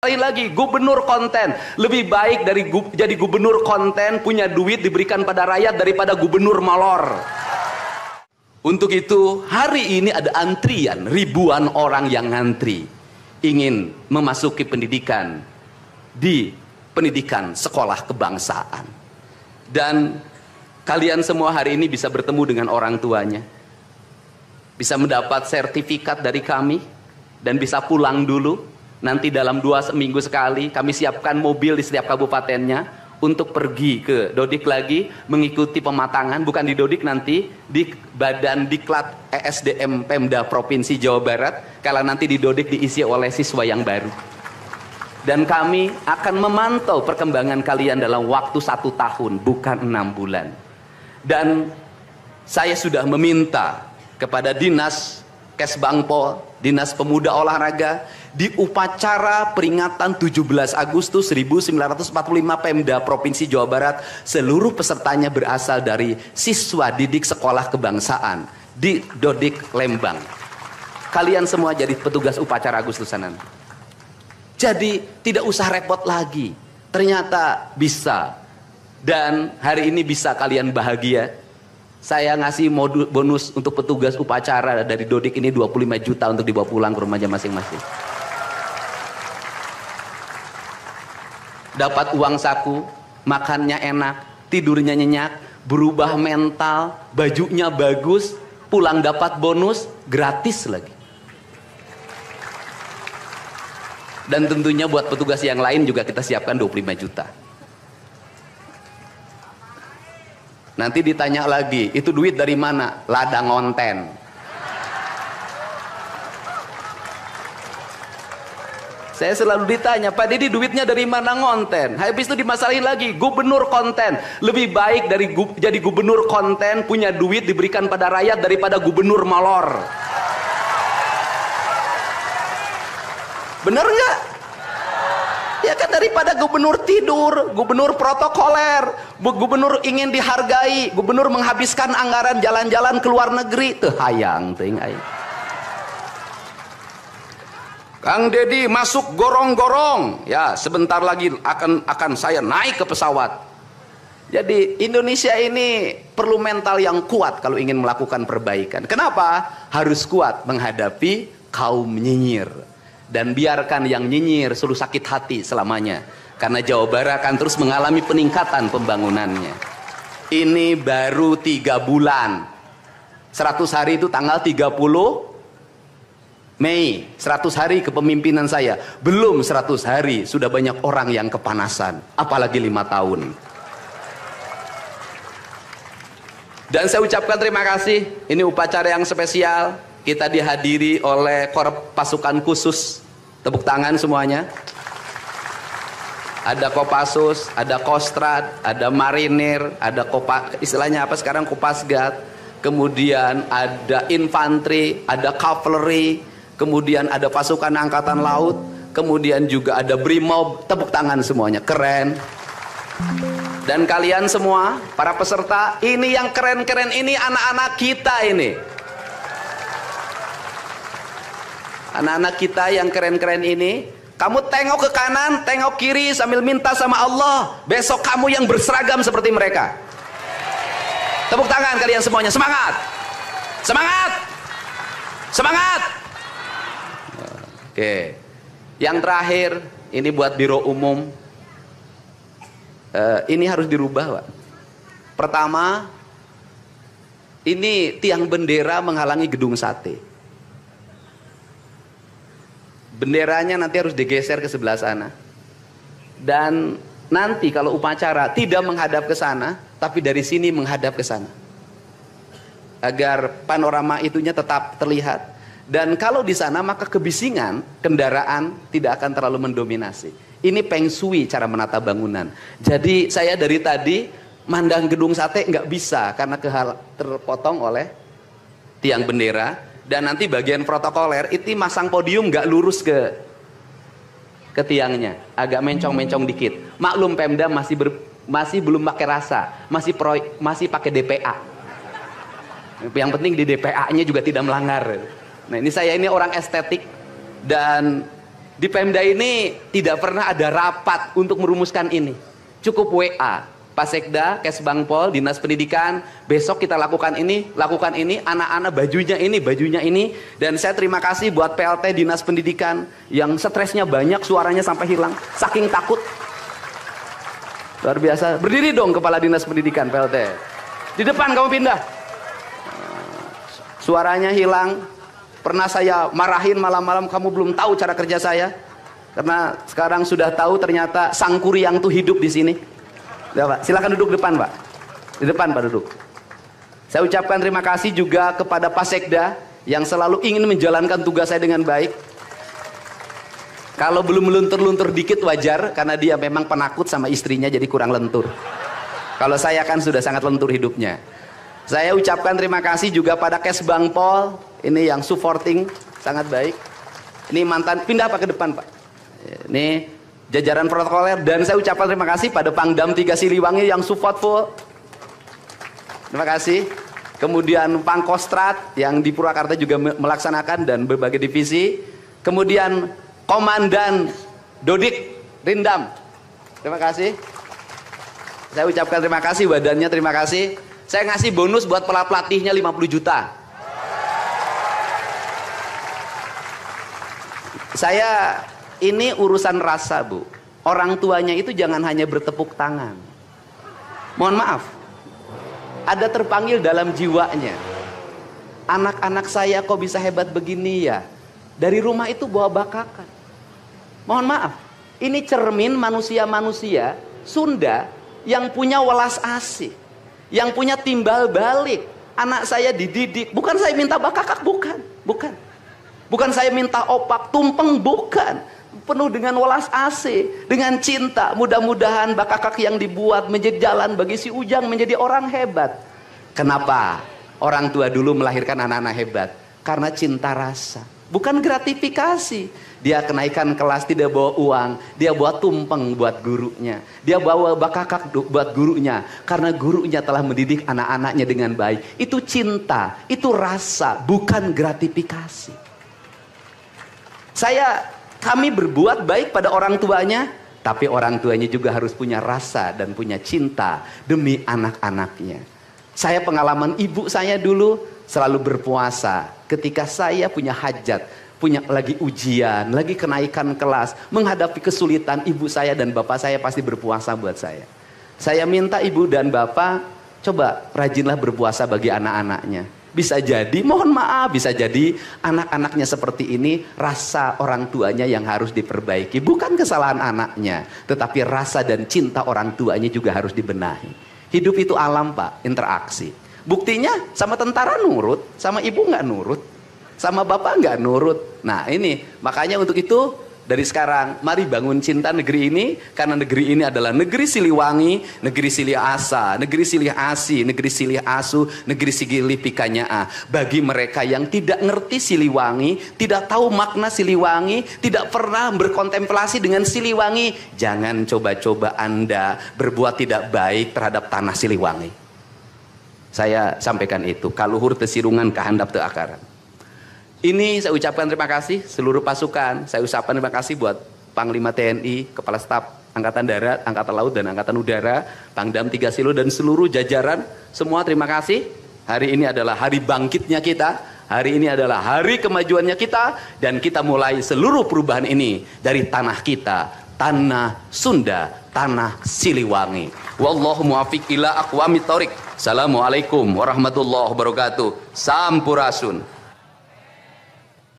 Sekali lagi, gubernur konten lebih baik dari jadi gubernur konten punya duit diberikan pada rakyat daripada gubernur malor. Untuk itu hari ini ada antrian ribuan orang yang ngantri ingin memasuki pendidikan di pendidikan sekolah kebangsaan. Dan kalian semua hari ini bisa bertemu dengan orang tuanya, bisa mendapat sertifikat dari kami dan bisa pulang dulu. Nanti dalam 2 minggu sekali kami siapkan mobil di setiap kabupatennya untuk pergi ke Dodik lagi mengikuti pematangan, bukan di Dodik, nanti di Badan Diklat ESDM Pemda Provinsi Jawa Barat, kalau nanti di Dodik diisi oleh siswa yang baru. Dan kami akan memantau perkembangan kalian dalam waktu 1 tahun, bukan 6 bulan. Dan saya sudah meminta kepada Dinas Kesbangpol, Dinas Pemuda Olahraga, di upacara peringatan 17 Agustus 1945 Pemda Provinsi Jawa Barat, seluruh pesertanya berasal dari siswa didik sekolah kebangsaan di Dodik Lembang. Kalian semua jadi petugas upacara Agustusan. Jadi tidak usah repot lagi. Ternyata bisa. Dan hari ini bisa kalian bahagia. Saya ngasih bonus untuk petugas upacara dari Dodik ini 25 juta untuk dibawa pulang ke rumahnya masing-masing. Dapat uang saku, makannya enak, tidurnya nyenyak, berubah mental, bajunya bagus, pulang dapat bonus, gratis lagi. Dan tentunya buat petugas yang lain juga kita siapkan 25 juta. Nanti ditanya lagi, itu duit dari mana? Ladang ngonten. Saya selalu ditanya, Pak Didi duitnya dari mana ngonten? Habis itu dimasalahin lagi, gubernur konten lebih baik dari jadi gubernur konten punya duit diberikan pada rakyat daripada gubernur malor. Bener nggak? Ya kan, daripada gubernur tidur, gubernur protokoler, gubernur ingin dihargai, gubernur menghabiskan anggaran jalan-jalan ke luar negeri, tuh hayang ting hayang. Kang Dedi masuk gorong-gorong, ya sebentar lagi akan saya naik ke pesawat. Jadi Indonesia ini perlu mental yang kuat kalau ingin melakukan perbaikan. Kenapa? Harus kuat menghadapi kaum nyinyir. Dan biarkan yang nyinyir selalu sakit hati selamanya. Karena Jawa Barat akan terus mengalami peningkatan pembangunannya. Ini baru 3 bulan. 100 hari itu tanggal 30 Mei, 100 hari kepemimpinan saya. Belum 100 hari, sudah banyak orang yang kepanasan. Apalagi 5 tahun. Dan saya ucapkan terima kasih. Ini upacara yang spesial. Kita dihadiri oleh Korps Pasukan Khusus. Tepuk tangan semuanya. Ada Kopassus, ada Kostrad, ada Marinir, ada istilahnya apa sekarang, Kopasgat. Kemudian ada infanteri, ada cavalry. Kemudian ada pasukan angkatan laut, kemudian juga ada brimob. Tepuk tangan semuanya, keren. Dan kalian semua, para peserta, ini yang keren-keren ini anak-anak kita ini. Anak-anak kita yang keren-keren ini, kamu tengok ke kanan, tengok kiri sambil minta sama Allah, besok kamu yang berseragam seperti mereka. Tepuk tangan kalian semuanya, semangat! Semangat! Semangat! Oke, yang terakhir ini buat Biro Umum, ini harus dirubah, Pak. Pertama, ini tiang bendera menghalangi gedung sate. Benderanya nanti harus digeser ke sebelah sana. Dan nanti kalau upacara tidak menghadap ke sana, tapi dari sini menghadap ke sana, agar panorama itunya tetap terlihat. Dan kalau di sana maka kebisingan kendaraan tidak akan terlalu mendominasi. Ini Feng Shui cara menata bangunan. Jadi saya dari tadi mandang gedung sate nggak bisa karena terpotong oleh tiang bendera. Dan nanti bagian protokoler itu masang podium nggak lurus ke tiangnya, agak mencong-mencong dikit. Maklum Pemda masih belum pakai rasa, masih pakai DPA. Yang penting di DPA-nya juga tidak melanggar. Nah ini saya ini orang estetik dan Di Pemda ini tidak pernah ada rapat untuk merumuskan ini. Cukup WA, Pak Sekda, Kesbangpol, Dinas Pendidikan, besok kita lakukan ini, anak-anak bajunya ini. Dan saya terima kasih buat PLT Dinas Pendidikan yang stresnya banyak, suaranya sampai hilang, saking takut. Luar biasa. Berdiri dong Kepala Dinas Pendidikan PLT. Di depan kamu pindah. Suaranya hilang. Pernah saya marahin malam-malam, kamu belum tahu cara kerja saya. Karena sekarang sudah tahu ternyata Sang Kuryang tuh hidup di sini. Ya, Pak. Silakan duduk depan, Pak. Di depan, Pak, duduk. Saya ucapkan terima kasih juga kepada Pak Sekda yang selalu ingin menjalankan tugas saya dengan baik. Kalau belum meluntur-luntur dikit wajar, karena dia memang penakut sama istrinya jadi kurang lentur. Kalau saya kan sudah sangat lentur hidupnya. Saya ucapkan terima kasih juga pada Kesbangpol, ini yang supporting sangat baik. Ini mantan, pindah Pak ke depan Pak. Ini jajaran protokoler, dan saya ucapkan terima kasih pada Pangdam 3 Siliwangi yang support full. Terima kasih. Kemudian Pangkostrat yang di Purwakarta juga melaksanakan dan berbagai divisi. Kemudian Komandan Dodik Rindam. Terima kasih. Saya ucapkan terima kasih, badannya terima kasih. Saya ngasih bonus buat pelatihnya 50 juta. Saya ini urusan rasa, Bu. Orang tuanya itu jangan hanya bertepuk tangan. Mohon maaf. Ada terpanggil dalam jiwanya. Anak-anak saya kok bisa hebat begini ya? Dari rumah itu bawa bakakan. Mohon maaf. Ini cermin manusia-manusia Sunda yang punya welas asih. Yang punya timbal balik. Anak saya dididik. Bukan saya minta bakakak, bukan. Bukan saya minta opak, tumpeng, bukan. Penuh dengan welas asih, dengan cinta. Mudah-mudahan bakakak yang dibuat menjadi jalan bagi si Ujang menjadi orang hebat. Kenapa orang tua dulu melahirkan anak-anak hebat? Karena cinta rasa, bukan gratifikasi. Dia kenaikan kelas tidak bawa uang, dia bawa tumpeng buat gurunya, dia bawa bakakak buat gurunya, karena gurunya telah mendidik anak-anaknya dengan baik. Itu cinta, itu rasa, bukan gratifikasi. Kami berbuat baik pada orang tuanya, tapi orang tuanya juga harus punya rasa dan punya cinta demi anak-anaknya. Saya pengalaman ibu saya dulu selalu berpuasa ketika saya punya hajat, punya lagi ujian, lagi kenaikan kelas, menghadapi kesulitan, ibu saya dan bapak saya pasti berpuasa buat saya. Saya minta ibu dan bapak, coba rajinlah berpuasa bagi anak-anaknya. Bisa jadi, mohon maaf, bisa jadi anak-anaknya seperti ini, rasa orang tuanya yang harus diperbaiki. Bukan kesalahan anaknya, tetapi rasa dan cinta orang tuanya juga harus dibenahi. Hidup itu alam Pak, interaksi. Buktinya sama tentara nurut, sama ibu nggak nurut, sama bapak nggak nurut. Nah ini, makanya untuk itu dari sekarang mari bangun cinta negeri ini, karena negeri ini adalah negeri Siliwangi, negeri Silih Asa, negeri Silih Asi, negeri Silih Asu, negeri Sigilih Pikanyaa. Bagi mereka yang tidak ngerti Siliwangi, tidak tahu makna Siliwangi, tidak pernah berkontemplasi dengan Siliwangi, jangan coba-coba Anda berbuat tidak baik terhadap tanah Siliwangi. Saya sampaikan itu, kaluhur tesirungan kahandap teu akaran. Ini saya ucapkan terima kasih seluruh pasukan. Saya ucapkan terima kasih buat Panglima TNI, Kepala Staf Angkatan Darat, Angkatan Laut dan Angkatan Udara, Pangdam 3 Silo dan seluruh jajaran. Semua terima kasih. Hari ini adalah hari bangkitnya kita. Hari ini adalah hari kemajuannya kita. Dan kita mulai seluruh perubahan ini dari tanah kita, tanah Sunda, tanah Siliwangi. Wallahu muwaffiq ila aqwamit thoriq. Assalamualaikum warahmatullahi wabarakatuh. Sampurasun.